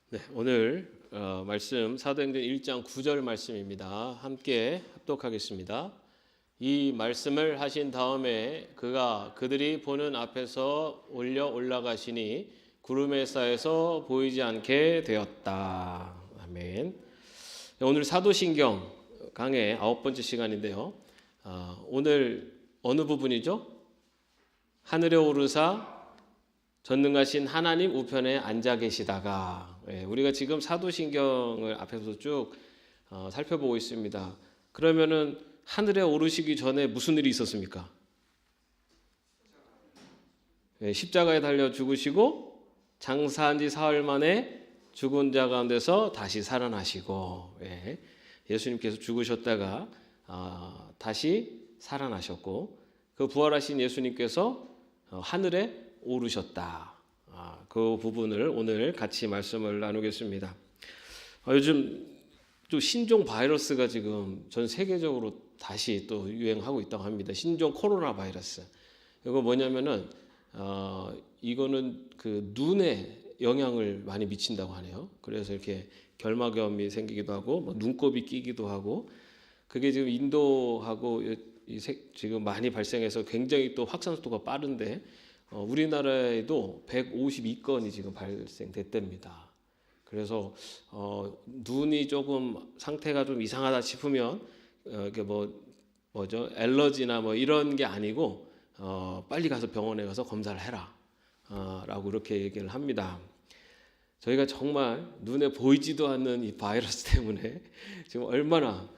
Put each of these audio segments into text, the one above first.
네, 오늘 말씀 사도행전 1장 9절 말씀입니다. 함께 합독하겠습니다. 이 말씀을 하신 다음에 그들이 보는 앞에서 올라가시니 구름에 쌓여서 보이지 않게 되었다. 아멘. 오늘 사도신경 강의 9번째 시간인데요. 오늘 어느 부분이죠? 하늘에 오르사 전능하신 하나님 우편에 앉아 계시다가, 우리가 지금 사도신경을 앞에서 쭉 살펴보고 있습니다. 그러면은 하늘에 오르시기 전에 무슨 일이 있었습니까? 십자가에 달려 죽으시고 장사한 지 사흘 만에 죽은 자 가운데서 다시 살아나시고, 예수님께서 죽으셨다가 다시 살아나셨고, 그 부활하신 예수님께서 하늘에 오르셨다. 그 부분을 오늘 같이 말씀을 나누겠습니다. 요즘 또 신종 바이러스가 지금 전 세계적으로 다시 또 유행하고 있다고 합니다. 신종 코로나 바이러스. 이거 뭐냐면은 이거는 그 눈에 영향을 많이 미친다고 하네요. 그래서 이렇게 결막염이 생기기도 하고 뭐 눈곱이 끼기도 하고, 그게 지금 인도하고 지금 많이 발생해서 굉장히 또 확산 속도가 빠른데, 우리나라에도 152건이 지금 발생됐답니다. 그래서 눈이 조금 상태가 좀 이상하다 싶으면 이게 뭐죠? 알러지나 뭐 이런 게 아니고 빨리 가서 병원에 가서 검사를 해라 라고 이렇게 얘기를 합니다. 저희가 정말 눈에 보이지도 않는 이 바이러스 때문에 지금 얼마나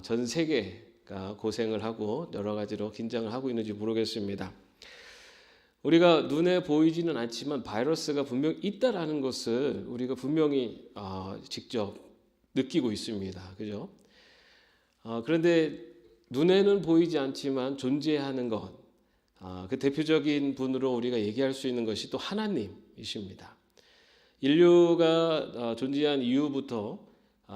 전 세계가 고생을 하고 여러 가지로 긴장을 하고 있는지 모르겠습니다. 우리가 눈에 보이지는 않지만 바이러스가 분명 있다라는 것을 우리가 분명히 직접 느끼고 있습니다. 그죠? 그런데 눈에는 보이지 않지만 존재하는 것, 그 대표적인 분으로 우리가 얘기할 수 있는 것이 또 하나님이십니다. 인류가 존재한 이후부터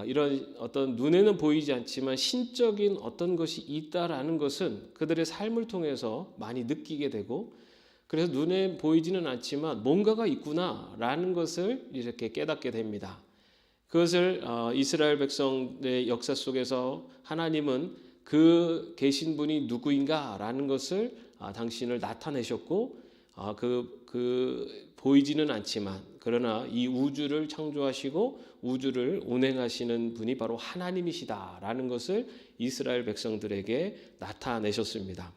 이런 어떤 눈에는 보이지 않지만 신적인 어떤 것이 있다라는 것은 그들의 삶을 통해서 많이 느끼게 되고, 그래서 눈에 보이지는 않지만 뭔가가 있구나라는 것을 이렇게 깨닫게 됩니다. 그것을 이스라엘 백성의 역사 속에서 하나님은 그 계신 분이 누구인가라는 것을 당신을 나타내셨고, 그 보이지는 않지만 그러나 이 우주를 창조하시고 우주를 운행하시는 분이 바로 하나님이시다라는 것을 이스라엘 백성들에게 나타내셨습니다.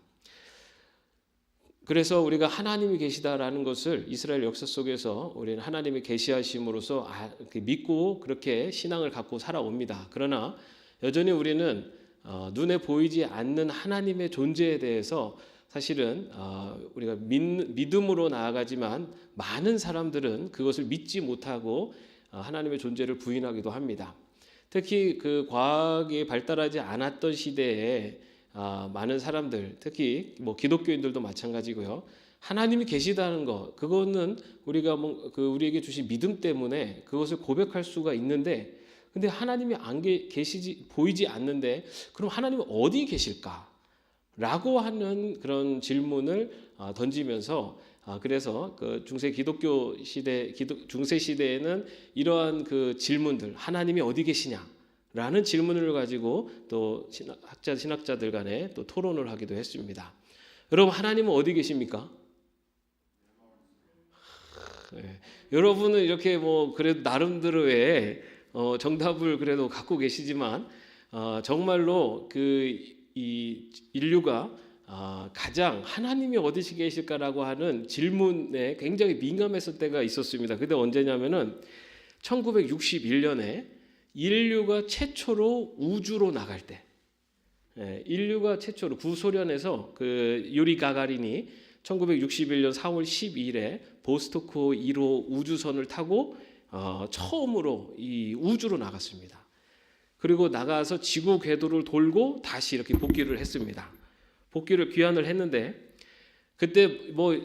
그래서 우리가 하나님이 계시다라는 것을 이스라엘 역사 속에서 우리는 하나님이 계시하심으로써 믿고 그렇게 신앙을 갖고 살아옵니다. 그러나 여전히 우리는 눈에 보이지 않는 하나님의 존재에 대해서 사실은 우리가 믿음으로 나아가지만 많은 사람들은 그것을 믿지 못하고 하나님의 존재를 부인하기도 합니다. 특히 그 과학이 발달하지 않았던 시대에 많은 사람들, 특히 뭐 기독교인들도 마찬가지고요. 하나님이 계시다는 것, 그거는 우리가 우리에게 주신 믿음 때문에 그것을 고백할 수가 있는데, 근데 하나님이 보이지 않는데 그럼 하나님은 어디 계실까? 라고 하는 그런 질문을 던지면서, 그래서 그 중세 기독교 시대, 중세 시대에는 이러한 그 질문들, 하나님이 어디 계시냐? 라는 질문을 가지고 또 신학자들 간에 또 토론을 하기도 했습니다. 여러분, 하나님은 어디 계십니까? 여러분은 이렇게 그래도 나름대로의 정답을 그래도 갖고 계시지만, 정말로 이 인류가 가장 하나님이 어디 계실까라고 하는 질문에 굉장히 민감했을 때가 있었습니다. 그때 언제냐면은 1961년에 인류가 최초로 우주로 나갈 때, 인류가 최초로 구소련에서 그 유리 가가린이 1961년 4월 12일에 보스토크 1호 우주선을 타고 처음으로 이 우주로 나갔습니다. 그리고 나가서 지구 궤도를 돌고 다시 이렇게 복귀를 했습니다. 복귀를 귀환을 했는데, 그때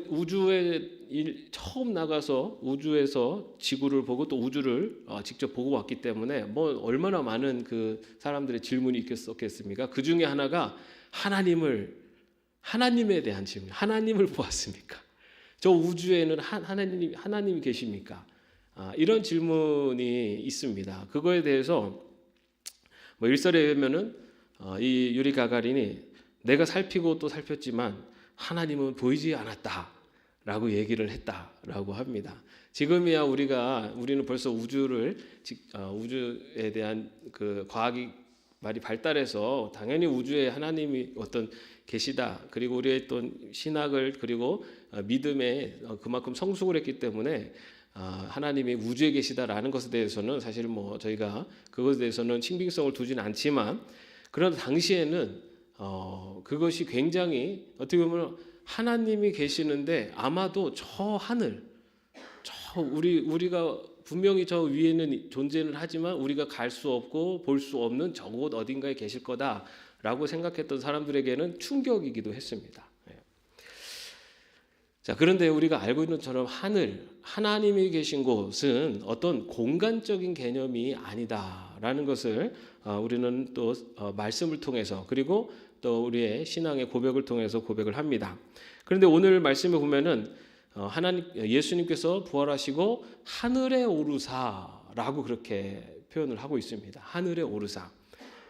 우주에 처음 나가서 우주에서 지구를 보고 또 우주를 직접 보고 왔기 때문에 얼마나 많은 그 사람들의 질문이 있겠습니까? 그 중에 하나가 하나님에 대한 질문. 하나님을 보았습니까? 저 우주에는 하나님이 계십니까? 이런 질문이 있습니다. 그거에 대해서 뭐 일설에 의하면은 이 유리 가가린이 내가 살피고 또 살폈지만 하나님은 보이지 않았다라고 얘기를 했다라고 합니다. 지금이야 우리는 벌써 우주에 대한 그 과학이 많이 발달해서 당연히 우주에 하나님이 어떤 계시다, 그리고 우리의 어떤 신학을 그리고 믿음에 그만큼 성숙을 했기 때문에 하나님이 우주에 계시다라는 것에 대해서는 사실 뭐 저희가 그것에 대해서는 신빙성을 두지는 않지만, 그러나 당시에는 그것이 굉장히 어떻게 보면 하나님이 계시는데 아마도 저 하늘, 우리가 분명히 저 위에는 존재는 하지만 우리가 갈 수 없고 볼 수 없는 저곳 어딘가에 계실 거다라고 생각했던 사람들에게는 충격이기도 했습니다. 자, 그런데 우리가 알고 있는 것처럼 하나님이 계신 곳은 어떤 공간적인 개념이 아니다라는 것을 우리는 또 말씀을 통해서, 그리고 또 우리의 신앙의 고백을 통해서 고백을 합니다. 그런데 오늘 말씀에 보면은 예수님께서 부활하시고 하늘에 오르사라고 그렇게 표현을 하고 있습니다. 하늘에 오르사.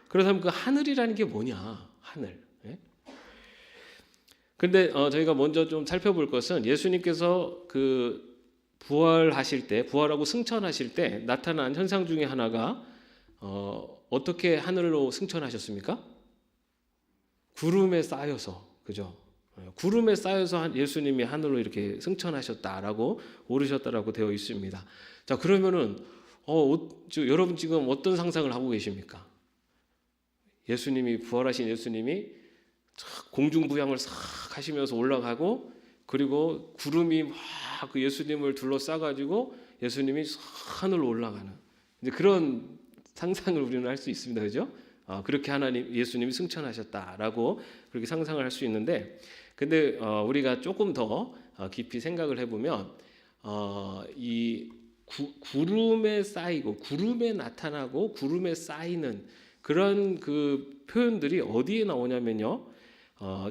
그렇다면 그 하늘이라는 게 뭐냐? 하늘. 그런데 저희가 먼저 좀 살펴볼 것은 예수님께서 그 부활하고 승천하실 때 나타난 현상 중에 하나가 어떻게 하늘로 승천하셨습니까? 구름에 쌓여서, 그죠? 구름에 쌓여서 예수님이 하늘로 이렇게 승천하셨다라고 오르셨다라고 되어 있습니다. 자, 그러면은 여러분 지금 어떤 상상을 하고 계십니까? 부활하신 예수님이 공중부양을 싹 하시면서 올라가고, 그리고 구름이 막 그 예수님을 둘러싸가지고 예수님이 싹 하늘로 올라가는 이제 그런 상상을 우리는 할 수 있습니다, 그죠? 그렇게 예수님이 승천하셨다라고 그렇게 상상을 할 수 있는데, 근데 우리가 조금 더 깊이 생각을 해보면 이 구름에 쌓이고 구름에 나타나고 구름에 쌓이는 그런 그 표현들이 어디에 나오냐면요,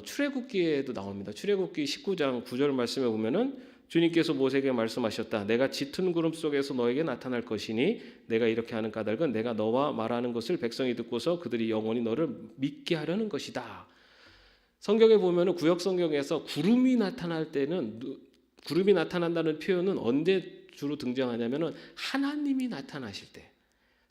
출애굽기에도 나옵니다. 출애굽기 19장 9절 말씀에 보면은 주님께서 모세에게 말씀하셨다. 내가 짙은 구름 속에서 너에게 나타날 것이니 내가 이렇게 하는 까닭은 내가 너와 말하는 것을 백성이 듣고서 그들이 영원히 너를 믿게 하려는 것이다. 성경에 보면은 구약 성경에서 구름이 나타난다는 표현은 언제 주로 등장하냐면은 하나님이 나타나실 때,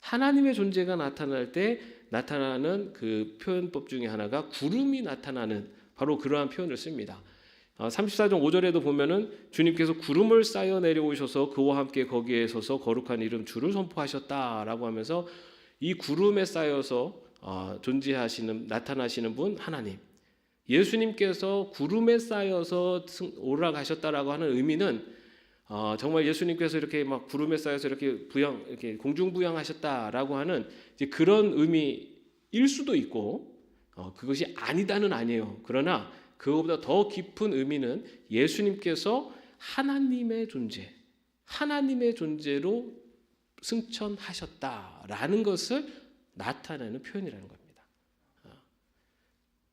하나님의 존재가 나타날 때 나타나는 그 표현법 중에 하나가 구름이 나타나는 바로 그러한 표현을 씁니다. 34장 5절에도 보면은 주님께서 구름을 쌓여 내려오셔서 그와 함께 거기에 서서 거룩한 이름 주를 선포하셨다라고 하면서 이 구름에 쌓여서 나타나시는 분 하나님, 예수님께서 구름에 쌓여서 올라가셨다라고 하는 의미는 정말 예수님께서 이렇게 막 구름에 쌓여서 이렇게 공중부양하셨다라고 하는 이제 그런 의미일 수도 있고, 그것이 아니다는 아니에요. 그러나 그것보다 더 깊은 의미는 예수님께서 하나님의 존재로 승천하셨다라는 것을 나타내는 표현이라는 겁니다.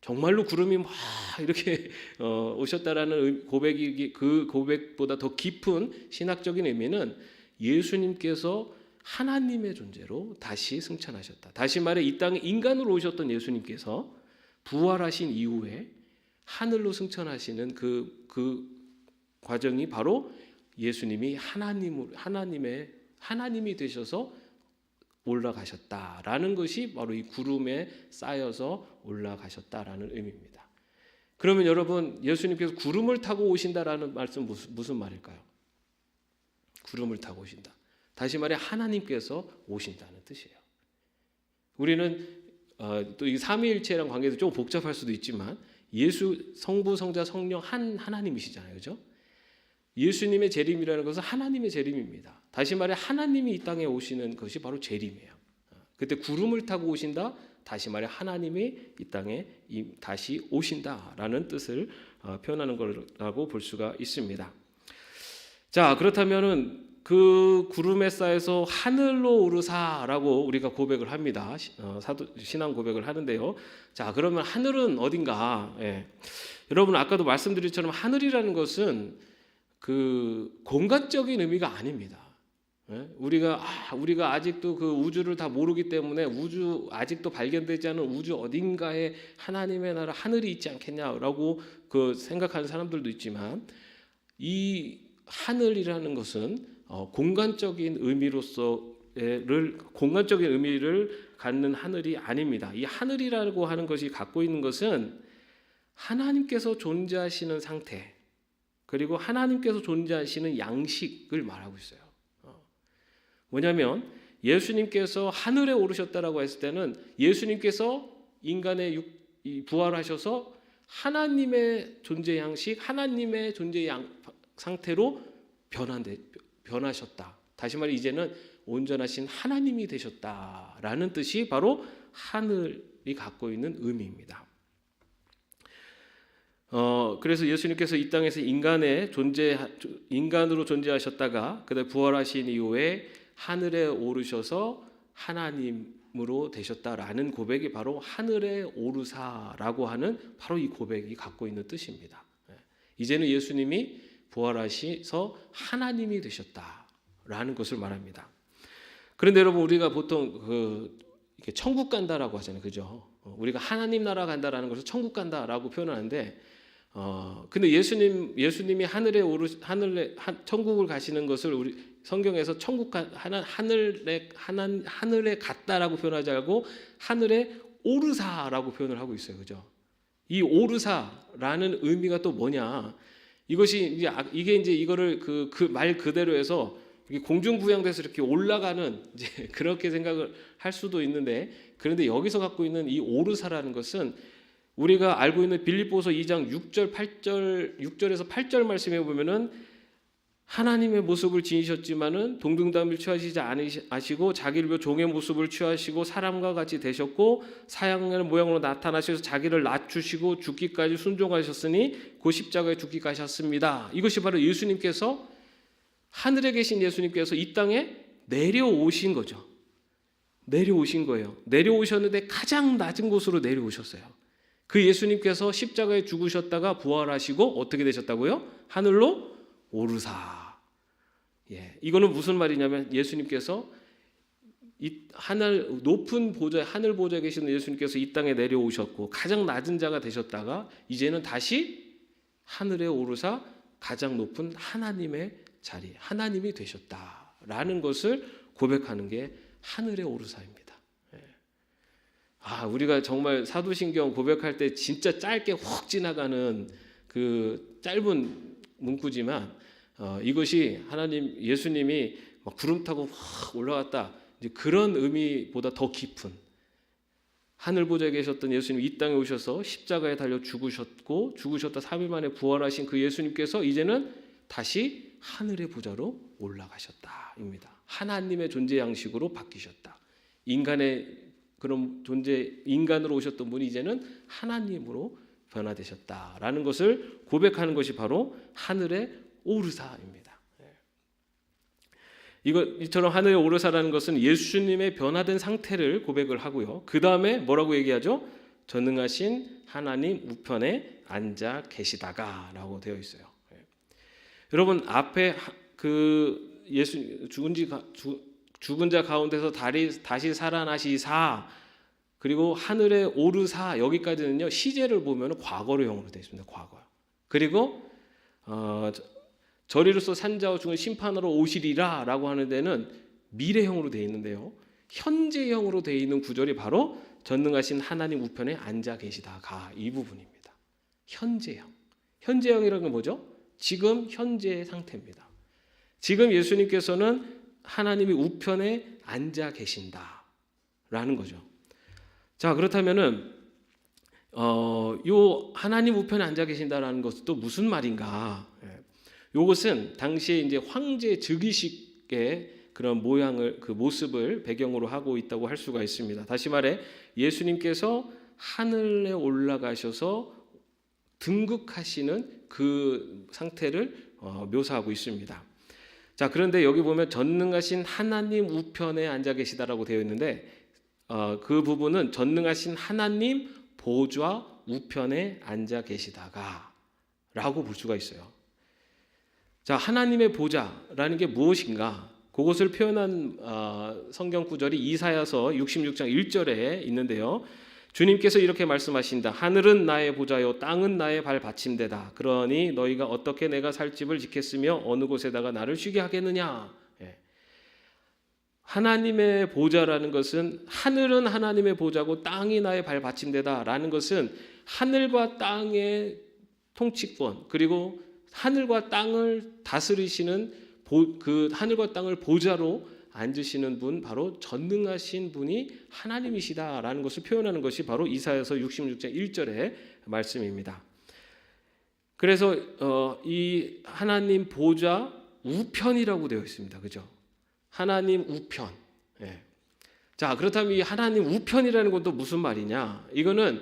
정말로 구름이 막 이렇게 오셨다라는 고백이, 그 고백보다 더 깊은 신학적인 의미는 예수님께서 하나님의 존재로 다시 승천하셨다. 다시 말해 이 땅에 인간으로 오셨던 예수님께서 부활하신 이후에 하늘로 승천하시는 그 과정이 바로 예수님이 하나님이 되셔서 올라가셨다라는 것이 바로 이 구름에 쌓여서 올라가셨다라는 의미입니다. 그러면 여러분, 예수님께서 구름을 타고 오신다라는 말씀 무슨 말일까요? 구름을 타고 오신다. 다시 말해 하나님께서 오신다는 뜻이에요. 우리는 또 이 삼위일체랑 관계도 좀 복잡할 수도 있지만 성부, 성자, 성령 하나님이시잖아요, 그렇죠? 예수님의 재림이라는 것은 하나님의 재림입니다. 다시 말해 하나님이 이 땅에 오시는 것이 바로 재림이에요. 그때 구름을 타고 오신다. 다시 말해 하나님이 이 땅에 다시 오신다라는 뜻을 표현하는 거라고 볼 수가 있습니다. 자, 그렇다면은 그 구름에 쌓여서 하늘로 오르사라고 우리가 고백을 합니다. 신앙 고백을 하는데요. 자, 그러면 하늘은 어딘가? 여러분 아까도 말씀드린 것처럼 하늘이라는 것은 그 공간적인 의미가 아닙니다. 우리가 아직도 그 우주를 다 모르기 때문에 아직도 발견되지 않은 우주 어딘가에 하나님의 나라 하늘이 있지 않겠냐라고 그 생각하는 사람들도 있지만, 이 하늘이라는 것은 공간적인 의미를 갖는 하늘이 아닙니다. 이 하늘이라고 하는 것이 갖고 있는 것은 하나님께서 존재하시는 상태, 그리고 하나님께서 존재하시는 양식을 말하고 있어요. 뭐냐면 예수님께서 하늘에 오르셨다라고 했을 때는 예수님께서 인간의 부활하셔서 하나님의 존재 양식, 하나님의 존재 상태로 변하셨다. 다시 말해 이제는 온전하신 하나님이 되셨다라는 뜻이 바로 하늘이 갖고 있는 의미입니다. 그래서 예수님께서 이 땅에서 인간으로 존재하셨다가 그다음에 부활하신 이후에 하늘에 오르셔서 하나님으로 되셨다라는 고백이 바로 하늘에 오르사라고 하는 바로 이 고백이 갖고 있는 뜻입니다. 이제는 예수님이 부활하셔서 하나님이 되셨다라는 것을 말합니다. 그런데 여러분, 우리가 보통 이렇게 천국 간다라고 하잖아요, 그죠? 우리가 하나님 나라 간다라는 것을 천국 간다라고 표현하는데, 근데 예수님이 천국을 가시는 것을 우리 성경에서 하늘에 갔다라고 표현하지 않고 하늘에 오르사라고 표현을 하고 있어요, 그죠? 이 오르사라는 의미가 또 뭐냐? 이게 이제 이거를 그 말 그대로 해서 공중부양돼서 이렇게 올라가는 이제 그렇게 생각을 할 수도 있는데, 그런데 여기서 갖고 있는 이 오르사라는 것은 우리가 알고 있는 빌립보서 2장 6절에서 8절 말씀에 보면은 하나님의 모습을 지니셨지만은 동등담을 취하시지 않으시고 자기를 비워 종의 모습을 취하시고 사람과 같이 되셨고 사양의 모양으로 나타나셔서 자기를 낮추시고 죽기까지 순종하셨으니 그 십자가에 죽기까지 하셨습니다. 이것이 바로 예수님께서, 하늘에 계신 예수님께서 이 땅에 내려오신 거죠. 내려오신 거예요. 내려오셨는데 가장 낮은 곳으로 내려오셨어요. 그 예수님께서 십자가에 죽으셨다가 부활하시고 어떻게 되셨다고요? 하늘로 오르사. 이거는 무슨 말이냐면 예수님께서 이 높은 보좌, 하늘 보좌에 계시는 예수님께서 이 땅에 내려오셨고 가장 낮은 자가 되셨다가 이제는 다시 하늘에 오르사 가장 높은 하나님의 자리, 하나님이 되셨다라는 것을 고백하는 게 하늘에 오르사입니다. 우리가 정말 사도신경 고백할 때 진짜 짧게 훅 지나가는 그 짧은 문구지만 이것이 예수님이 막 구름 타고 확 올라갔다, 이제 그런 의미보다 더 깊은, 하늘 보좌에 계셨던 예수님 이 땅에 오셔서 십자가에 달려 죽으셨다 3일 만에 부활하신 그 예수님께서 이제는 다시 하늘의 보좌로 올라가셨다입니다. 하나님의 존재 양식으로 바뀌셨다. 인간의 그런 인간으로 오셨던 분이 이제는 하나님으로 변화되셨다라는 것을 고백하는 것이 바로 하늘의 오르사입니다. 이처럼 하늘의 오르사라는 것은 예수님의 변화된 상태를 고백을 하고요. 그 다음에 뭐라고 얘기하죠? 전능하신 하나님 우편에 앉아 계시다가라고 되어 있어요. 여러분, 앞에 그 죽은 자 가운데서 다시 살아나시사, 그리고 하늘에 오르사, 여기까지는요 시제를 보면 과거로형으로 되어 있습니다. 과거. 그리고 저리로서 산자와 죽은 심판으로 오시리라라고 하는 데는 미래형으로 되어 있는데요, 현재형으로 되어 있는 구절이 바로 전능하신 하나님 우편에 앉아 계시다가 이 부분입니다. 현재형. 현재형이라는 건 뭐죠? 지금 현재의 상태입니다. 지금 예수님께서는 하나님의 우편에 앉아 계신다라는 거죠. 자, 그렇다면은 요 하나님 우편에 앉아 계신다라는 것은 또 무슨 말인가? 요것은 당시에 이제 황제 즉위식의 그런 모양을, 그 모습을 배경으로 하고 있다고 할 수가 있습니다. 다시 말해 예수님께서 하늘에 올라가셔서 등극하시는 그 상태를 묘사하고 있습니다. 자, 그런데 여기 보면 전능하신 하나님 우편에 앉아 계시다라고 되어 있는데 그 부분은 전능하신 하나님 보좌 우편에 앉아 계시다가 라고 볼 수가 있어요. 자, 하나님의 보좌라는 게 무엇인가? 그것을 표현한 성경 구절이 이사야서 66장 1절에 있는데요. 주님께서 이렇게 말씀하신다. 하늘은 나의 보좌요 땅은 나의 발받침대다. 그러니 너희가 어떻게 내가 살 집을 짓겠으며 어느 곳에다가 나를 쉬게 하겠느냐. 하나님의 보좌라는 것은, 하늘은 하나님의 보좌고 땅이 나의 발받침대다라는 것은 하늘과 땅의 통치권, 그리고 하늘과 땅을 다스리시는 그 하늘과 땅을 보좌로 앉으시는 분, 바로 전능하신 분이 하나님이시다라는 것을 표현하는 것이 바로 이사야서 66장 1절의 말씀입니다. 그래서 이 하나님 보좌 우편이라고 되어 있습니다. 그죠? 하나님 우편. 자, 그렇다면 이 하나님 우편이라는 건 또 무슨 말이냐? 이거는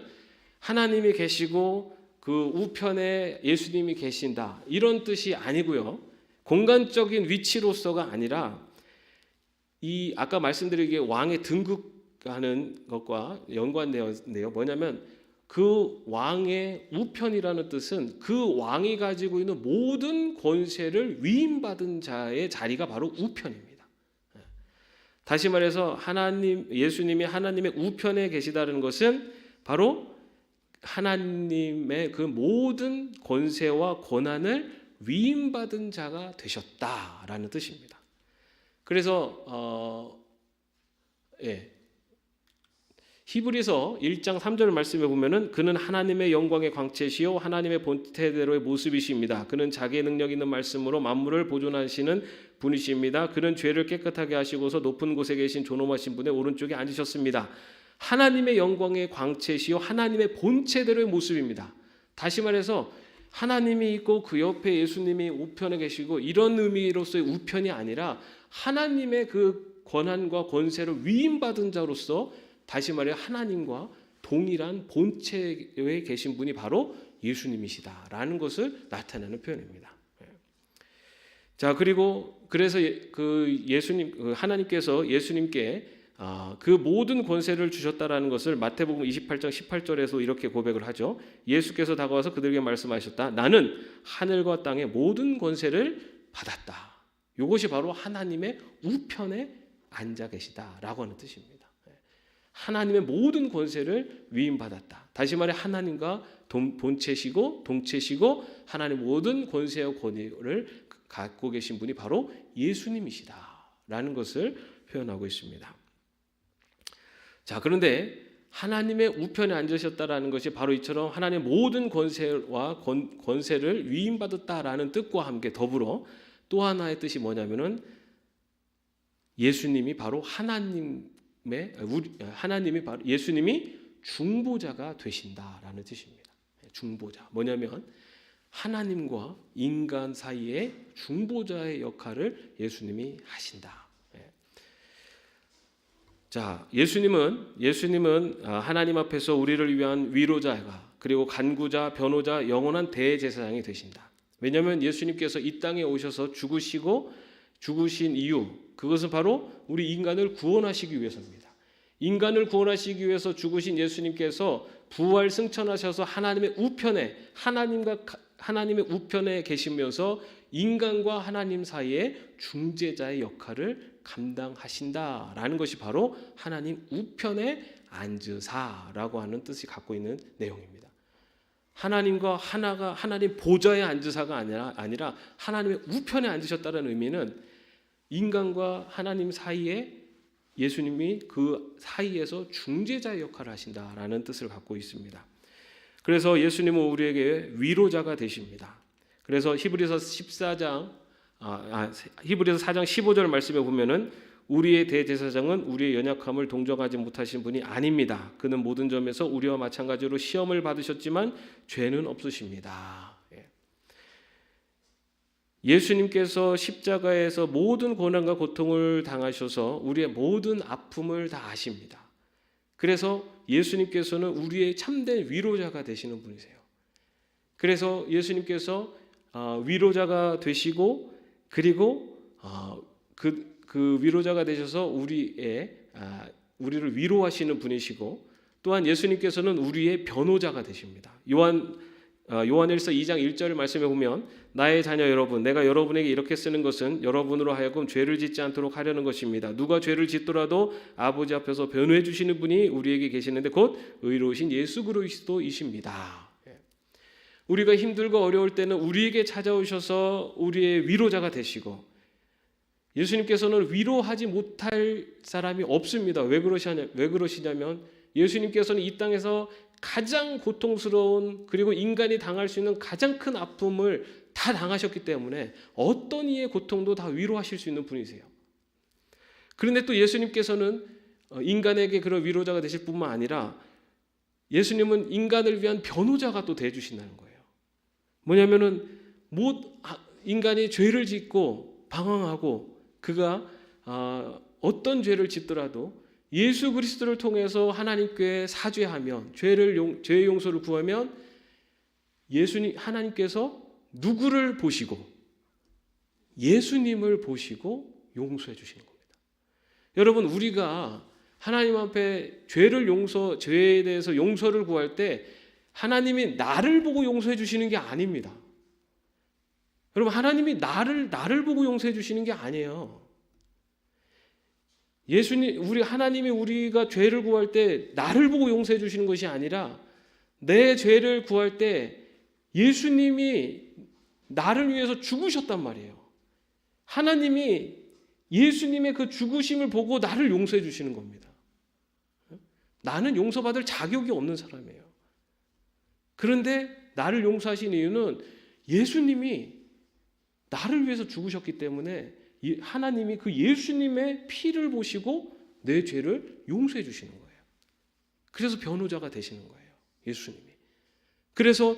하나님이 계시고 그 우편에 예수님이 계신다, 이런 뜻이 아니고요. 공간적인 위치로서가 아니라, 이 아까 말씀드린 게 왕의 등극하는 것과 연관되었는데요. 뭐냐면 그 왕의 우편이라는 뜻은 그 왕이 가지고 있는 모든 권세를 위임받은 자의 자리가 바로 우편입니다. 다시 말해서 예수님이 하나님의 우편에 계시다는 것은 바로 하나님의 그 모든 권세와 권한을 위임받은 자가 되셨다라는 뜻입니다. 그래서 히브리서 1장 3절 말씀에 보면은 그는 하나님의 영광의 광채시요 하나님의 본태대로의 모습이십니다. 그는 자기의 능력 있는 말씀으로 만물을 보존하시는 분이십니다. 그는 죄를 깨끗하게 하시고서 높은 곳에 계신 존엄하신 분의 오른쪽에 앉으셨습니다. 하나님의 영광의 광채시요 하나님의 본체대로의 모습입니다. 다시 말해서 하나님이 있고 그 옆에 예수님이 우편에 계시고, 이런 의미로서의 우편이 아니라 하나님의 그 권한과 권세를 위임받은 자로서, 다시 말해 하나님과 동일한 본체에 계신 분이 바로 예수님이시다라는 것을 나타내는 표현입니다. 자, 그래서 하나님께서 예수님께 그 모든 권세를 주셨다라는 것을 마태복음 28장 18절에서 이렇게 고백을 하죠. 예수께서 다가와서 그들에게 말씀하셨다. 나는 하늘과 땅의 모든 권세를 받았다. 이것이 바로 하나님의 우편에 앉아 계시다라고 하는 뜻입니다. 하나님의 모든 권세를 위임받았다. 다시 말해 하나님과 본체시고 동체시고 하나님의 모든 권세와 권위를 갖고 계신 분이 바로 예수님이시다라는 것을 표현하고 있습니다. 자, 그런데 하나님의 우편에 앉으셨다라는 것이 바로 이처럼 하나님의 모든 권세와 권세를 위임받았다라는 뜻과 함께 더불어 또 하나의 뜻이 뭐냐면은 예수님이 바로 예수님이 중보자가 되신다라는 뜻입니다. 중보자. 뭐냐면 하나님과 인간 사이의 중보자의 역할을 예수님이 하신다. 자, 예수님은 하나님 앞에서 우리를 위한 위로자가, 그리고 간구자, 변호자, 영원한 대제사장이 되신다. 왜냐하면 예수님께서 이 땅에 오셔서 죽으신 이유, 그것은 바로 우리 인간을 구원하시기 위해서입니다. 인간을 구원하시기 위해서 죽으신 예수님께서 부활 승천하셔서 하나님의 우편에 계시면서 인간과 하나님 사이에 중재자의 역할을 감당하신다라는 것이 바로 하나님 우편에 앉으사라고 하는 뜻이 갖고 있는 내용입니다. 하나님과 하나님 보좌에 앉으사가 아니라 하나님의 우편에 앉으셨다는 의미는 인간과 하나님 사이에 예수님이 그 사이에서 중재자의 역할을 하신다라는 뜻을 갖고 있습니다. 그래서 예수님은 우리에게 위로자가 되십니다. 그래서 히브리서 4장 15절 말씀에 보면은 우리의 대제사장은 우리의 연약함을 동정하지 못하신 분이 아닙니다. 그는 모든 점에서 우리와 마찬가지로 시험을 받으셨지만 죄는 없으십니다. 예수님께서 십자가에서 모든 고난과 고통을 당하셔서 우리의 모든 아픔을 다 아십니다. 그래서 예수님께서는 우리의 참된 위로자가 되시는 분이세요. 그래서 예수님께서 위로자가 되시고, 그리고 그 위로자가 되셔서 우리를 위로하시는 분이시고, 또한 예수님께서는 우리의 변호자가 되십니다. 요한 요한일서 2장 1절 말씀에 보면 나의 자녀 여러분 내가 여러분에게 이렇게 쓰는 것은 여러분으로 하여금 죄를 짓지 않도록 하려는 것입니다. 누가 죄를 짓더라도 아버지 앞에서 변호해 주시는 분이 우리에게 계시는데 곧 의로우신 예수 그리스도이십니다. 우리가 힘들고 어려울 때는 우리에게 찾아오셔서 우리의 위로자가 되시고 예수님께서는 위로하지 못할 사람이 없습니다. 왜 그러시냐면 예수님께서는 이 땅에서 가장 고통스러운 그리고 인간이 당할 수 있는 가장 큰 아픔을 다 당하셨기 때문에 어떤 이의 고통도 다 위로하실 수 있는 분이세요. 그런데 또 예수님께서는 인간에게 그런 위로자가 되실 뿐만 아니라 예수님은 인간을 위한 변호자가 또 되어주신다는 거예요. 뭐냐면은 인간이 죄를 짓고 방황하고 그가 어떤 죄를 짓더라도 예수 그리스도를 통해서 하나님께 사죄하면 죄의 용서를 구하면 하나님께서 누구를 보시고 예수님을 보시고 용서해 주시는 겁니다. 여러분 우리가 하나님 앞에 죄에 대해서 용서를 구할 때 하나님이 나를 보고 용서해 주시는 게 아닙니다. 여러분 하나님이 나를 보고 용서해 주시는 게 아니에요. 하나님이 우리가 죄를 구할 때 나를 보고 용서해 주시는 것이 아니라 내 죄를 구할 때 예수님이 나를 위해서 죽으셨단 말이에요. 하나님이 예수님의 그 죽으심을 보고 나를 용서해 주시는 겁니다. 나는 용서받을 자격이 없는 사람이에요. 그런데 나를 용서하신 이유는 예수님이 나를 위해서 죽으셨기 때문에 하나님이 그 예수님의 피를 보시고 내 죄를 용서해 주시는 거예요. 그래서 변호자가 되시는 거예요. 예수님이. 그래서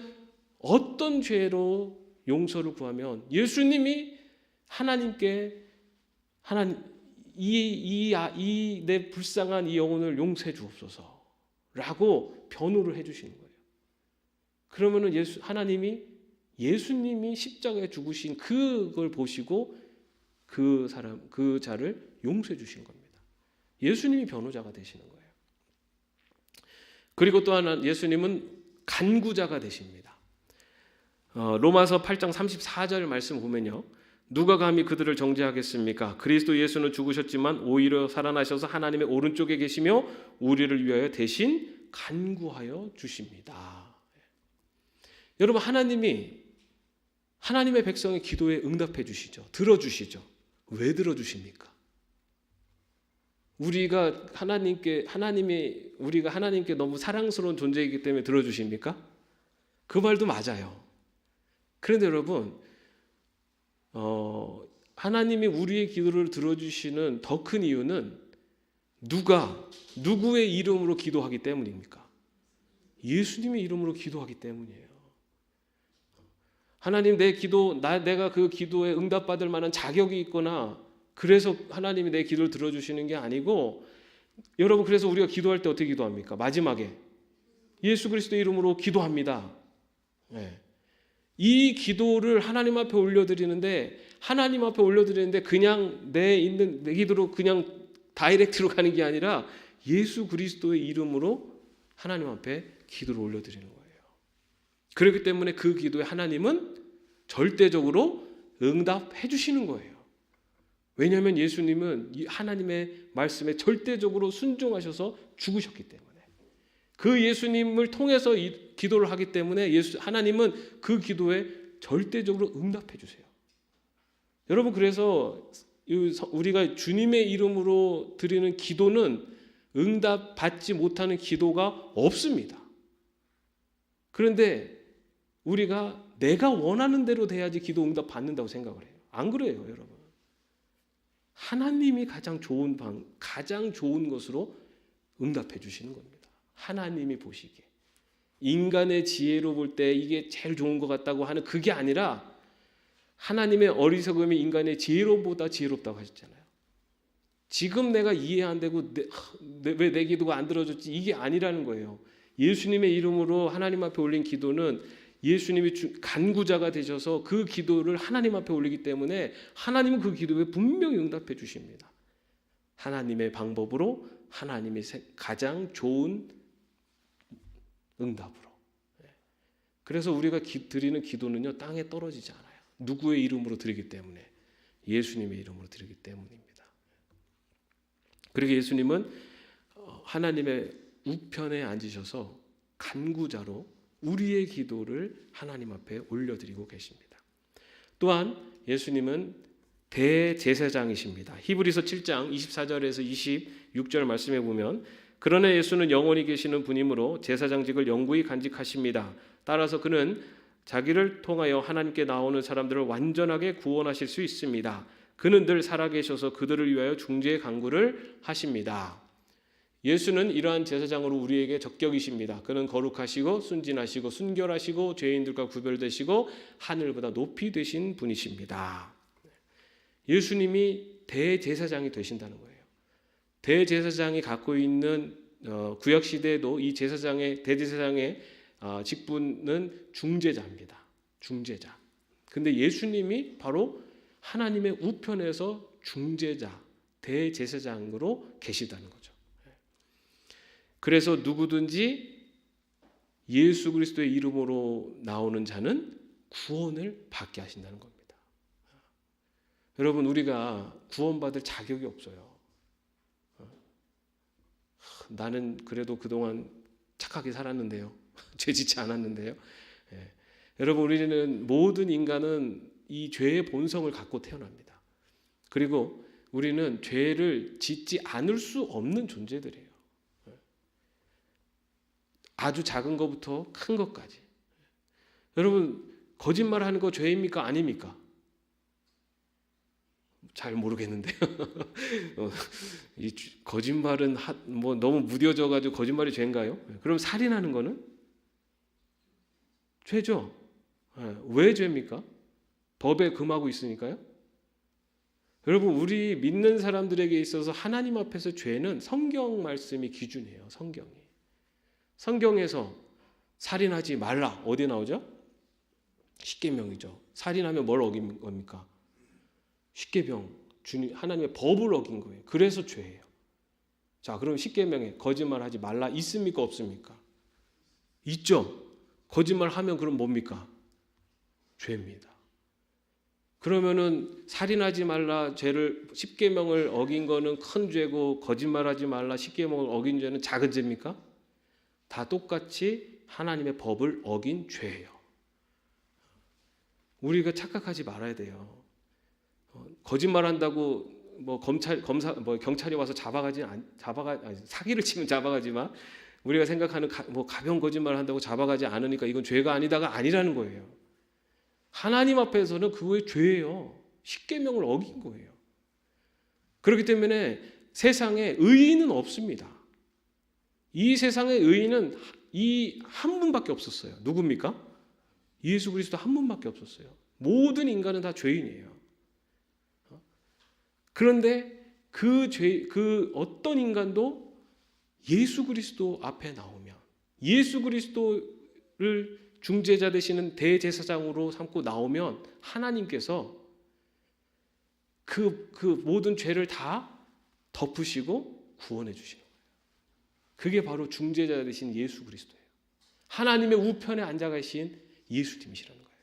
어떤 죄로 용서를 구하면 예수님이 하나님께 이 내 불쌍한 이 영혼을 용서해 주옵소서라고 변호를 해 주시는 거예요. 그러면은 하나님이 예수님이 십자가에 죽으신 그걸 보시고 그 자를 용서해 주신 겁니다. 예수님이 변호자가 되시는 거예요. 그리고 또 하나 예수님은 간구자가 되십니다. 로마서 8장 34절 말씀 보면요. 누가 감히 그들을 정죄하겠습니까? 그리스도 예수는 죽으셨지만 오히려 살아나셔서 하나님의 오른쪽에 계시며 우리를 위하여 대신 간구하여 주십니다. 여러분 하나님의 백성의 기도에 응답해 주시죠. 들어주시죠. 왜 들어주십니까? 우리가 하나님께 너무 사랑스러운 존재이기 때문에 들어주십니까? 그 말도 맞아요. 그런데 여러분 하나님이 우리의 기도를 들어주시는 더 큰 이유는 누구의 이름으로 기도하기 때문입니까? 예수님의 이름으로 기도하기 때문이에요. 하나님 내가 그 기도에 응답받을 만한 자격이 있거나 그래서 하나님이 내 기도를 들어주시는 게 아니고 여러분 그래서 우리가 기도할 때 어떻게 기도합니까? 마지막에 예수 그리스도의 이름으로 기도합니다. 네. 이 기도를 하나님 앞에 올려드리는데 그냥 내 기도로 그냥 다이렉트로 가는 게 아니라 예수 그리스도의 이름으로 하나님 앞에 기도를 올려드리는 거예요. 그렇기 때문에 그 기도에 하나님은 절대적으로 응답해 주시는 거예요. 왜냐하면 예수님은 하나님의 말씀에 절대적으로 순종하셔서 죽으셨기 때문에 그 예수님을 통해서 이 기도를 하기 때문에 하나님은 그 기도에 절대적으로 응답해 주세요. 여러분 그래서 우리가 주님의 이름으로 드리는 기도는 응답받지 못하는 기도가 없습니다. 그런데 우리가 내가 원하는 대로 돼야지 기도 응답 받는다고 생각을 해요. 안 그래요, 여러분. 하나님이 가장 좋은 것으로 응답해 주시는 겁니다. 하나님이 보시기에. 인간의 지혜로 볼 때 이게 제일 좋은 것 같다고 하는 그게 아니라 하나님의 어리석음이 인간의 지혜로보다 지혜롭다고 하셨잖아요. 지금 내가 이해 안 되고 왜 내 기도가 안 들어졌지 이게 아니라는 거예요. 예수님의 이름으로 하나님 앞에 올린 기도는 예수님이 간구자가 되셔서 그 기도를 하나님 앞에 올리기 때문에 하나님은 그 기도에 분명히 응답해 주십니다. 하나님의 방법으로 가장 좋은 응답으로. 그래서 우리가 드리는 기도는요, 땅에 떨어지지 않아요. 누구의 이름으로 드리기 때문에? 예수님의 이름으로 드리기 때문입니다. 그리고 예수님은 하나님의 우편에 앉으셔서 간구자로 우리의 기도를 하나님 앞에 올려드리고 계십니다. 또한 예수님은 대제사장이십니다. 히브리서 7장 24절에서 26절 말씀에 보면 그러나 예수는 영원히 계시는 분이므로 제사장직을 영구히 간직하십니다. 따라서 그는 자기를 통하여 하나님께 나오는 사람들을 완전하게 구원하실 수 있습니다. 그는 늘 살아계셔서 그들을 위하여 중재 간구를 하십니다. 예수는 이러한 제사장으로 우리에게 적격이십니다. 그는 거룩하시고 순진하시고 순결하시고 죄인들과 구별되시고 하늘보다 높이 되신 분이십니다. 예수님이 대제사장이 되신다는 거예요. 대제사장이 갖고 있는 구약 시대에도 이 대제사장의 직분은 중재자입니다. 중재자. 근데 예수님이 바로 하나님의 우편에서 중재자, 대제사장으로 계시다는 거죠. 그래서 누구든지 예수 그리스도의 이름으로 나오는 자는 구원을 받게 하신다는 겁니다. 여러분, 우리가 구원받을 자격이 없어요. 나는 그래도 그동안 착하게 살았는데요. 죄짓지 않았는데요. 여러분, 우리는 모든 인간은 이 죄의 본성을 갖고 태어납니다. 그리고 우리는 죄를 짓지 않을 수 없는 존재들이에요. 아주 작은 것부터 큰 것까지. 여러분, 거짓말하는 거 죄입니까? 아닙니까? 잘 모르겠는데요. 이 거짓말은 뭐 너무 무뎌져가지고 거짓말이 죄인가요? 그럼 살인하는 거는 죄죠. 왜 죄입니까? 법에 금하고 있으니까요. 여러분, 우리 믿는 사람들에게 있어서 하나님 앞에서 죄는 성경 말씀이 기준이에요. 성경에서 살인하지 말라 어디에 나오죠? 십계명이죠. 살인하면 뭘 어긴 겁니까? 십계명, 하나님의 법을 어긴 거예요. 그래서 죄예요. 자, 그럼 십계명에 거짓말하지 말라 있습니까? 없습니까? 있죠. 거짓말하면 그럼 뭡니까? 죄입니다. 그러면은 살인하지 말라 죄를 십계명을 어긴 거는 큰 죄고 거짓말하지 말라 십계명을 어긴 죄는 작은 죄입니까? 다 똑같이 하나님의 법을 어긴 죄예요. 우리가 착각하지 말아야 돼요. 거짓말한다고 경찰이 와서 사기를 치면 잡아가지만 우리가 생각하는 가벼운 거짓말을 한다고 잡아가지 않으니까 이건 죄가 아니다가 아니라는 거예요. 하나님 앞에서는 그거의 죄예요. 십계명을 어긴 거예요. 그렇기 때문에 세상에 의인은 없습니다. 이 세상의 의인은 이 한 분밖에 없었어요. 누굽니까? 예수 그리스도 한 분밖에 없었어요. 모든 인간은 다 죄인이에요. 그런데 그 어떤 인간도 예수 그리스도 앞에 나오면 예수 그리스도를 중재자 되시는 대제사장으로 삼고 나오면 하나님께서 그 모든 죄를 다 덮으시고 구원해 주시는 거예요. 그게 바로 중재자 되신 예수 그리스도예요. 하나님의 우편에 앉아 계신 예수님이시라는 거예요.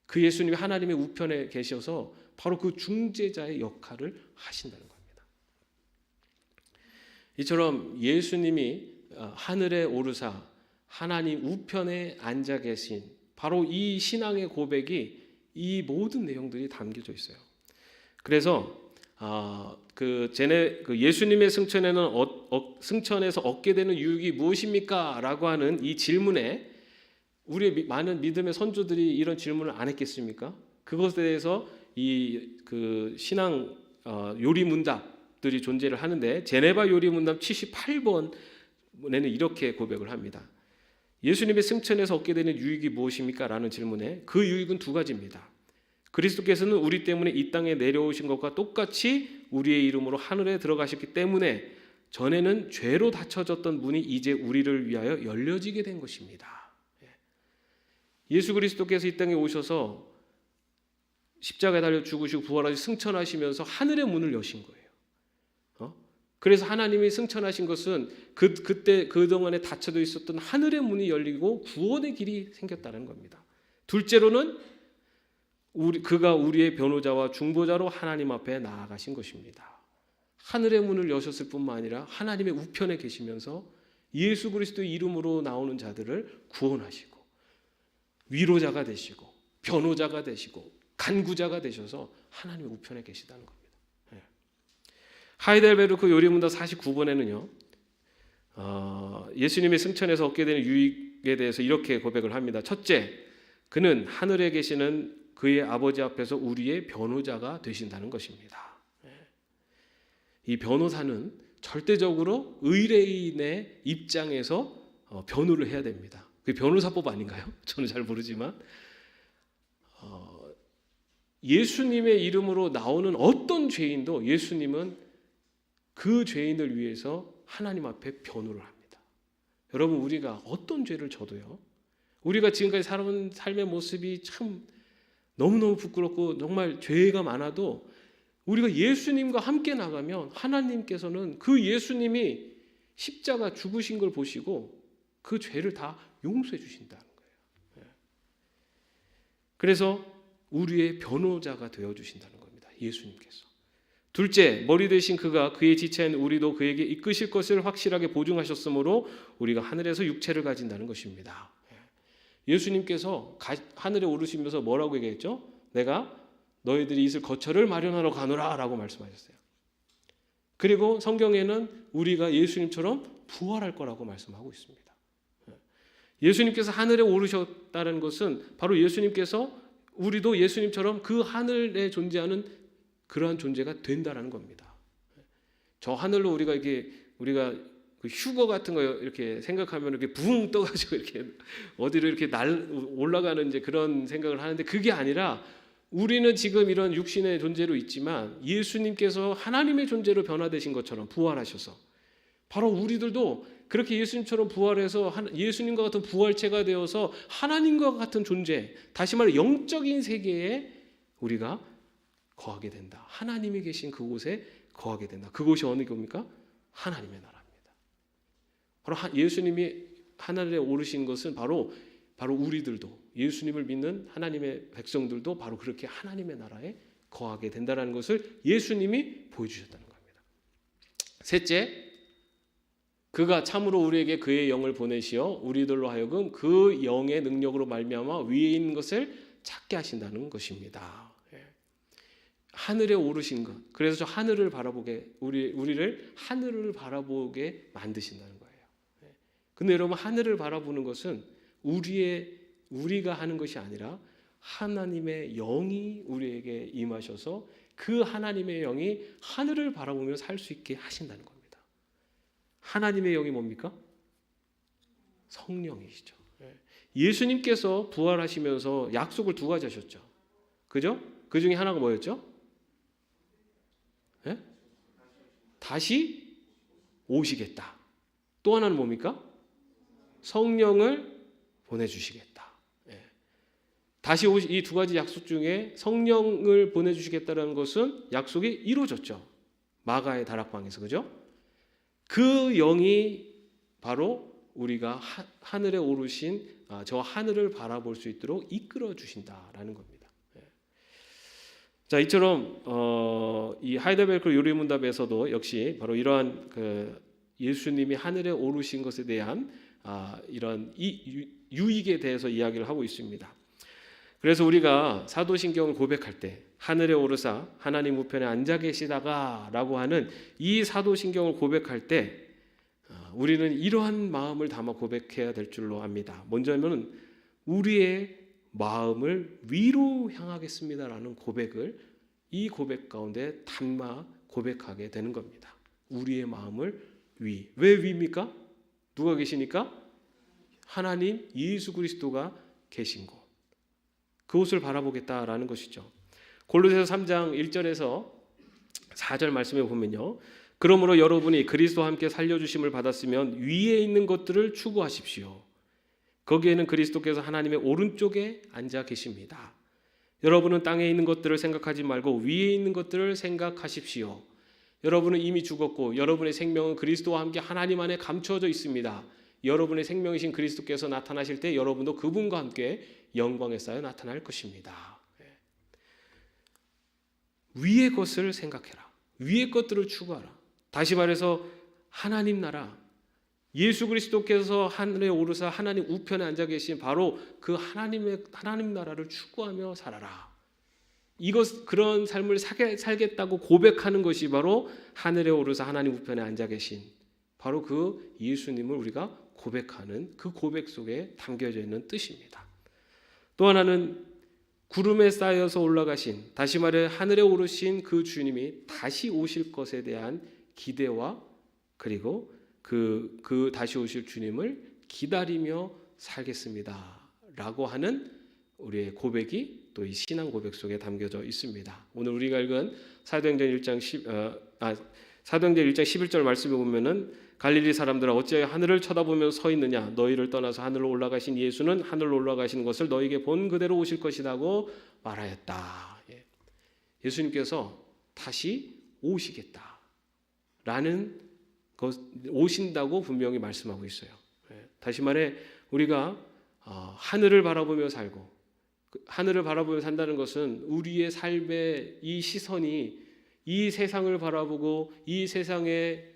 그 예수님이 하나님의 우편에 계셔서 바로 그 중재자의 역할을 하신다는 겁니다. 이처럼 예수님이 하늘에 오르사 하나님 우편에 앉아 계신 바로 이 신앙의 고백이 이 모든 내용들이 담겨져 있어요. 그래서 예수님의 승천에서 얻게 되는 유익이 무엇입니까? 라고 하는 이 질문에 우리 많은 믿음의 선조들이 이런 질문을 안 했겠습니까? 그것에 대해서 신앙 요리 문답들이 존재를 하는데 제네바 요리 문답 78번에는 이렇게 고백을 합니다. 예수님의 승천에서 얻게 되는 유익이 무엇입니까? 라는 질문에 그 유익은 두 가지입니다. 그리스도께서는 우리 때문에 이 땅에 내려오신 것과 똑같이 우리의 이름으로 하늘에 들어가셨기 때문에 전에는 죄로 닫혀졌던 문이 이제 우리를 위하여 열려지게 된 것입니다. 예수 그리스도께서 이 땅에 오셔서 십자가에 달려 죽으시고 부활하시고 승천하시면서 하늘의 문을 여신 거예요. 그래서 하나님이 승천하신 것은 그때 그동안에 닫혀져 있었던 하늘의 문이 열리고 구원의 길이 생겼다는 겁니다. 둘째로는 그가 우리의 변호자와 중보자로 하나님 앞에 나아가신 것입니다. 하늘의 문을 여셨을 뿐만 아니라 하나님의 우편에 계시면서 예수 그리스도의 이름으로 나오는 자들을 구원하시고 위로자가 되시고 변호자가 되시고 간구자가 되셔서 하나님의 우편에 계시다는 겁니다. 하이델베르크 요리문답 49번에는요. 예수님의 승천에서 얻게 되는 유익에 대해서 이렇게 고백을 합니다. 첫째, 그는 하늘에 계시는 그의 아버지 앞에서 우리의 변호자가 되신다는 것입니다. 이 변호사는 절대적으로 의뢰인의 입장에서 변호를 해야 됩니다. 그게 변호사법 아닌가요? 저는 잘 모르지만 예수님의 이름으로 나오는 어떤 죄인도 예수님은 그 죄인을 위해서 하나님 앞에 변호를 합니다. 여러분, 우리가 어떤 죄를 져도요, 우리가 지금까지 살아온 삶의 모습이 참 너무너무 부끄럽고 정말 죄가 많아도 우리가 예수님과 함께 나가면 하나님께서는 그 예수님이 십자가 죽으신 걸 보시고 그 죄를 다 용서해 주신다는 거예요. 그래서 우리의 변호자가 되어 주신다는 겁니다. 예수님께서. 둘째, 머리 되신 그가 그의 지체인 우리도 그에게 이끄실 것을 확실하게 보증하셨으므로 우리가 하늘에서 육체를 가진다는 것입니다. 예수님께서 하늘에 오르시면서 뭐라고 얘기했죠? 내가 너희들이 있을 거처를 마련하러 가노라 라고 말씀하셨어요. 그리고 성경에는 우리가 예수님처럼 부활할 거라고 말씀하고 있습니다. 예수님께서 하늘에 오르셨다는 것은 바로 예수님께서 우리도 예수님처럼 그 하늘에 존재하는 그러한 존재가 된다라는 겁니다. 저 하늘로 우리가 그 휴거 같은 거 이렇게 생각하면 이렇게 붕 떠가지고 이렇게 어디로 이렇게 올라가는 이제 그런 생각을 하는데 그게 아니라 우리는 지금 이런 육신의 존재로 있지만 예수님께서 하나님의 존재로 변화되신 것처럼 부활하셔서 바로 우리들도 그렇게 예수님처럼 부활해서 예수님과 같은 부활체가 되어서 하나님과 같은 존재, 다시 말해 영적인 세계에 우리가 거하게 된다. 하나님이 계신 그곳에 거하게 된다. 그곳이 어느 겁니까? 하나님의 나라입니다. 바로 예수님이 하늘에 오르신 것은 바로 우리들도 예수님을 믿는 하나님의 백성들도 바로 그렇게 하나님의 나라에 거하게 된다는 것을 예수님이 보여주셨다는 겁니다. 셋째, 그가 참으로 우리에게 그의 영을 보내시어 우리들로 하여금 그 영의 능력으로 말미암아 위에 있는 것을 찾게 하신다는 것입니다. 하늘에 오르신 것. 그래서 저 하늘을 바라보게 우리를 하늘을 바라보게 만드신다는 거예요. 근데 여러분, 하늘을 바라보는 것은 우리가 하는 것이 아니라 하나님의 영이 우리에게 임하셔서 그 하나님의 영이 하늘을 바라보며 살 수 있게 하신다는 겁니다. 하나님의 영이 뭡니까? 성령이시죠. 예수님께서 부활하시면서 약속을 두 가지 하셨죠. 그죠? 그 중에 하나가 뭐였죠? 다시 오시겠다. 또 하나는 뭡니까? 성령을 보내주시겠다. 다시 이 두 가지 약속 중에 성령을 보내주시겠다는 것은 약속이 이루어졌죠. 마가의 다락방에서. 그죠? 그 영이 바로 우리가 하늘에 오르신 저 하늘을 바라볼 수 있도록 이끌어 주신다라는 겁니다. 자, 이처럼 이 하이델베르크 요리문답에서도 역시 바로 이러한 예수님이 하늘에 오르신 것에 대한 이런 유익에 대해서 이야기를 하고 있습니다. 그래서 우리가 사도신경을 고백할 때 하늘에 오르사 하나님 우편에 앉아 계시다가라고 하는 이 사도신경을 고백할 때 우리는 이러한 마음을 담아 고백해야 될 줄로 압니다. 먼저는 우리의 마음을 위로 향하겠습니다라는 고백을 이 고백 가운데 담아 고백하게 되는 겁니다. 우리의 마음을 위. 왜 위입니까? 누가 계시니까? 하나님 예수 그리스도가 계신 곳. 그곳을 바라보겠다라는 것이죠. 골로새서 3장 1절에서 4절 말씀에 보면요. 그러므로 여러분이 그리스도와 함께 살려주심을 받았으면 위에 있는 것들을 추구하십시오. 거기에는 그리스도께서 하나님의 오른쪽에 앉아 계십니다. 여러분은 땅에 있는 것들을 생각하지 말고 위에 있는 것들을 생각하십시오. 여러분은 이미 죽었고 여러분의 생명은 그리스도와 함께 하나님 안에 감추어져 있습니다. 여러분의 생명이신 그리스도께서 나타나실 때 여러분도 그분과 함께 영광에 쌓여 나타날 것입니다. 위의 것을 생각해라. 위의 것들을 추구하라. 다시 말해서 하나님 나라, 예수 그리스도께서 하늘에 오르사 하나님 우편에 앉아 계신 바로 그 하나님 나라를 추구하며 살아라. 그런 삶을 살겠다고 고백하는 것이 바로 하늘에 오르사 하나님 우편에 앉아 계신 바로 그 예수님을 우리가 고백하는 그 고백 속에 담겨져 있는 뜻입니다. 또 하나는 구름에 쌓여서 올라가신, 다시 말해 하늘에 오르신 그 주님이 다시 오실 것에 대한 기대와 그리고 그 다시 오실 주님을 기다리며 살겠습니다 라고 하는 우리의 고백이 또 이 신앙 고백 속에 담겨져 있습니다. 오늘 우리가 읽은 사도행전 1장 11절 말씀에 보면은 갈릴리 사람들아 어찌하여 하늘을 쳐다보며 서 있느냐, 너희를 떠나서 하늘로 올라가신 예수는 하늘로 올라가신 것을 너희에게 본 그대로 오실 것이라고 말하였다. 예수님께서 다시 오시겠다라는 것, 오신다고 분명히 말씀하고 있어요. 다시 말해 우리가 하늘을 바라보며 살고, 하늘을 바라보며 산다는 것은 우리의 삶의 이 시선이 이 세상을 바라보고 이 세상의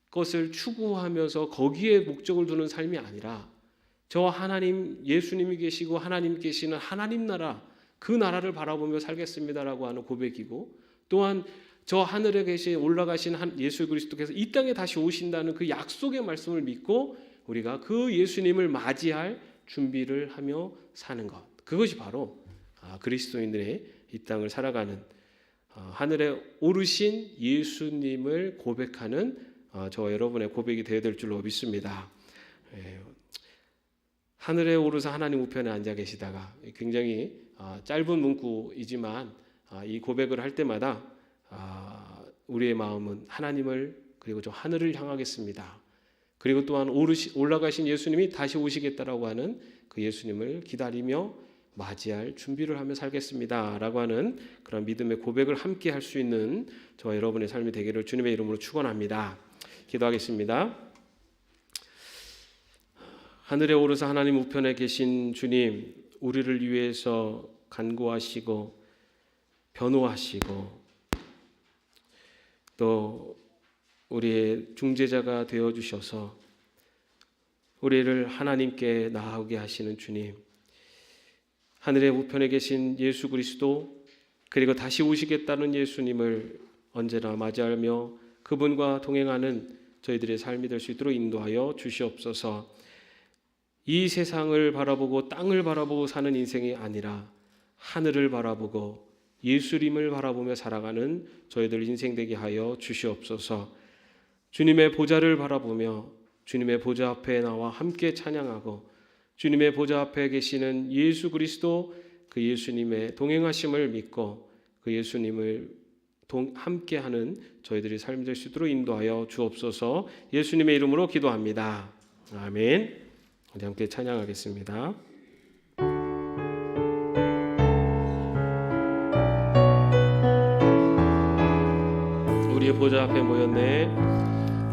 것을 추구하면서 거기에 목적을 두는 삶이 아니라 저 하나님, 예수님이 계시고 하나님 계시는 하나님 나라, 그 나라를 바라보며 살겠습니다라고 하는 고백이고, 또한 저 하늘에 올라가신 예수 그리스도께서 이 땅에 다시 오신다는 그 약속의 말씀을 믿고 우리가 그 예수님을 맞이할 준비를 하며 사는 것, 그것이 바로 그리스도인들의 이 땅을 살아가는 하늘에 오르신 예수님을 고백하는 저와 여러분의 고백이 되어야 될 줄로 믿습니다. 하늘에 오르사 하나님 우편에 앉아 계시다가, 굉장히 짧은 문구이지만 이 고백을 할 때마다 우리의 마음은 하나님을, 그리고 저 하늘을 향하겠습니다. 그리고 또한 올라가신 예수님이 다시 오시겠다라고 하는 그 예수님을 기다리며 맞이할 준비를 하며 살겠습니다 라고 하는 그런 믿음의 고백을 함께 할 수 있는 저와 여러분의 삶이 되기를 주님의 이름으로 축원합니다. 기도하겠습니다. 하늘에 오르사 하나님 우편에 계신 주님, 우리를 위해서 간구하시고 변호하시고 또 우리의 중재자가 되어주셔서 우리를 하나님께 나아오게 하시는 주님, 하늘의 우편에 계신 예수 그리스도, 그리고 다시 오시겠다는 예수님을 언제나 맞이하며 그분과 동행하는 저희들의 삶이 될 수 있도록 인도하여 주시옵소서. 이 세상을 바라보고 땅을 바라보고 사는 인생이 아니라 하늘을 바라보고 예수님을 바라보며 살아가는 저희들 인생 되게 하여 주시옵소서. 주님의 보좌를 바라보며 주님의 보좌 앞에 나와 함께 찬양하고 주님의 보좌 앞에 계시는 예수 그리스도, 그 예수님의 동행하심을 믿고 그 예수님을 함께하는 저희들이 삶이 될 수 있도록 인도하여 주옵소서. 예수님의 이름으로 기도합니다. 아멘. 우리 함께 찬양하겠습니다. 우리의 보좌 앞에 모였네.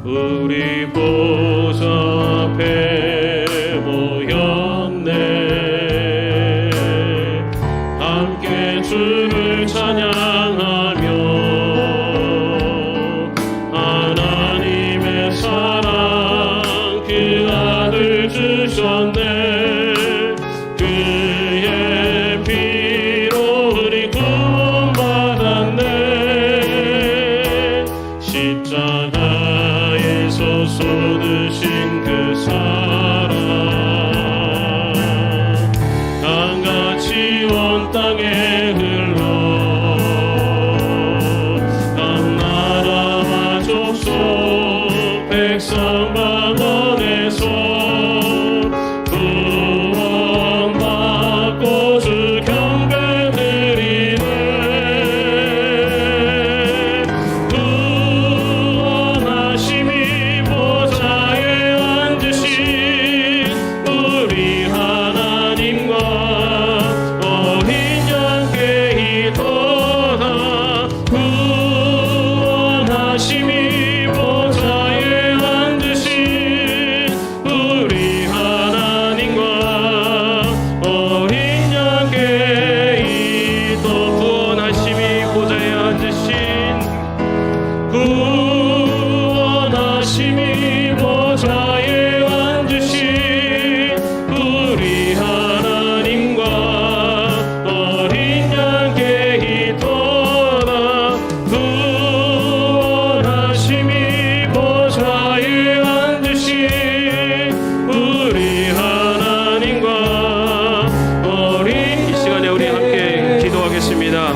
우리 보좌 앞에 모였네. 함께 주를 찬양하며 하나님의 사랑 그 아들 주셨네. 그의 피로 우리 구원받았네. 십자가에서 쏟으신 그 사랑 강같이 온 땅에 흘러 구원하심이 보좌에 앉으신 우리 하나님과 어린 양께 있도다. 구원하심이 보좌에 앉으신 우리 하나님과 어린. 이 시간에 우리 함께 기도하겠습니다.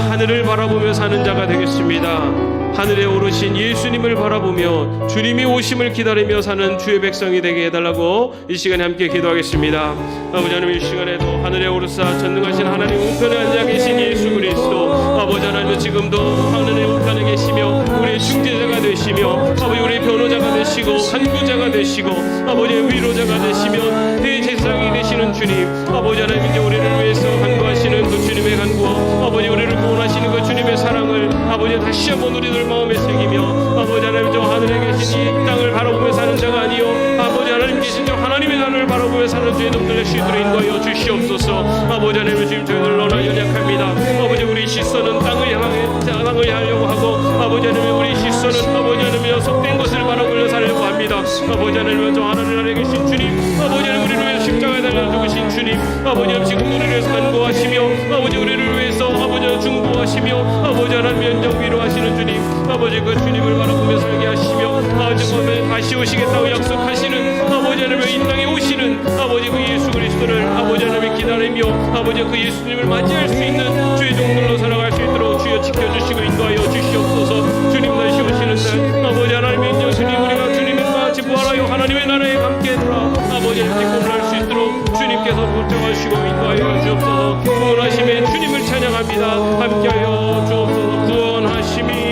하늘을 바라보며 사는 자가 되겠습니다. 하늘에 오르신 예수님을 바라보며 주님이 오심을 기다리며 사는 주의 백성이 되게 해달라고 이 시간에 함께 기도하겠습니다. 아버지 하나님, 이 시간에도 하늘에 오르사 전능하신 하나님 우편에 앉아 계신 예수 그리스도, 아버지 하나님 지금도 하늘의 우편에 계시며 우리의 중재자가 되시며 아버지 우리의 변호자가 되시고 간구자가 되시고 아버지의 위로자가 되시며 대제사장이 되시는 주님, 아버지 하나님 이제 우리를 위해서 간구하시는 그 주님의 간구, 아버지 우리를 구원하시는 그 주님의 사랑을 아버지 다시 한번 우리들 마음에 새기며 아버지 하나님 저 하늘에 계신 이 땅을 바라보며 사는 자가 아니요 아버지 하나님 계신 저 하나님의 나라를 바라보며 사는 주의 놈들의 시들을 인도하여 주시옵소서. 아버지 하나님 주님 저희들 너나 연약합니다. 아버지 우리 시선은 땅을 향하려고 하고 아버지 하나님 우리 시선은 아버지 하나님 속된 것을 바라보며 살려고 합니다. 아버지 하나님 저 하나님 안에 계신 주님, 아버지 하나님 우리를 위해 십자가에 달려 죽으신 주님, 아버지 하나님 지금 우리를 위해서 간구하시며 아버지 우리를 위해서 아버지 하나님 중보하시며 아버지 하나님 연정 위로하시는 주님, 아버지 그 주님을 바라보며 살게 하시며 아버지 보면 다시 오시겠다고 약속하시는 아버지 하나님의 이 땅에 오시는 아버지 그 예수 그리스도를 아버지 하나님이 기다리며 아버지 그 예수님을 맞이할 수 있는 주의 종들로 살아갈 수 있도록 주여 지켜주시고 인도하여 주시옵소서. 주님 다시 오시는 날 아버지 하나님의 인정 주님 우리가 주님과 같이 부활하여 하나님의 나라에 함께 돌아 아버지 하나님 공헌할 수 있도록 주님께서 보장하시고 인도하여 주옵소서. 구원하심에 주님을 찬양합니다. 함께하여 주옵소서. 구원하심이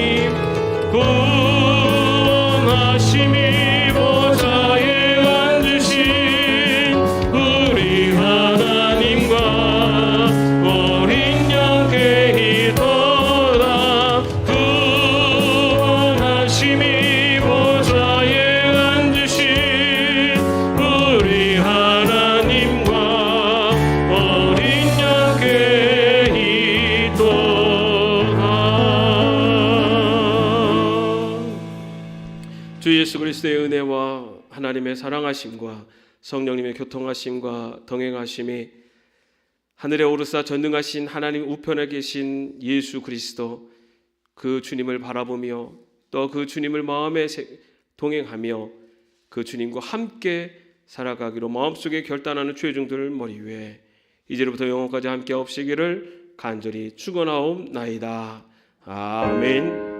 보좌에 앉으신 우리 하나님과 어린 양께 있도다. 구원하심이 보좌에 앉으신 우리 하나님과 어린 양께 있도다. 주 예수 그리스도의 은혜와 하나님의 사랑하심과 성령님의 교통하심과 동행하심이 하늘에 오르사 전능하신 하나님 우편에 계신 예수 그리스도 그 주님을 바라보며 또 그 주님을 마음에 동행하며 그 주님과 함께 살아가기로 마음속에 결단하는 죄중들을 머리 위에 이제로부터 영원까지 함께 없으기를 간절히 축원하옵나이다. 아멘.